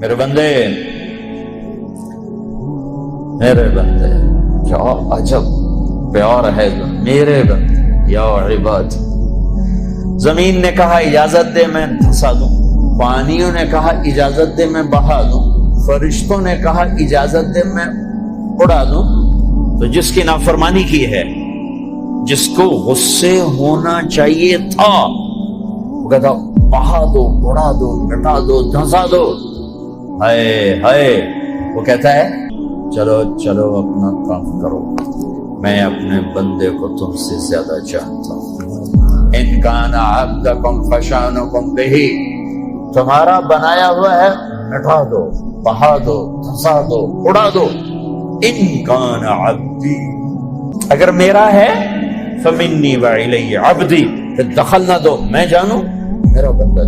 میرے بندے، میرے بندے، کیا عجب پیار ہے میرے بندے، یا عباد۔ زمین نے کہا اجازت دے میں دھسا دوں، پانیوں نے کہا اجازت دے میں بہا دوں، فرشتوں نے کہا اجازت دے میں اڑا دوں۔ تو جس کی نافرمانی کی ہے، جس کو غصے ہونا چاہیے تھا، وہ کہتا بہا دو، اڑا دو، مٹا دو، دھسا دو، ہائے ہائے، وہ کہتا ہے چلو چلو اپنا کام کرو، میں اپنے بندے کو تم سے زیادہ چاہتا ہوں۔ ان کان عبدکم فشانکم بہ، تمہارا بنایا ہوا ہے، مٹا دو، بہا دو، دھسا دو، اڑا دو۔ ان کان عبدی، اگر میرا ہے، فمنی وإلی عبدی، پھر دخل نہ دو، میں جانوں میرا بندہ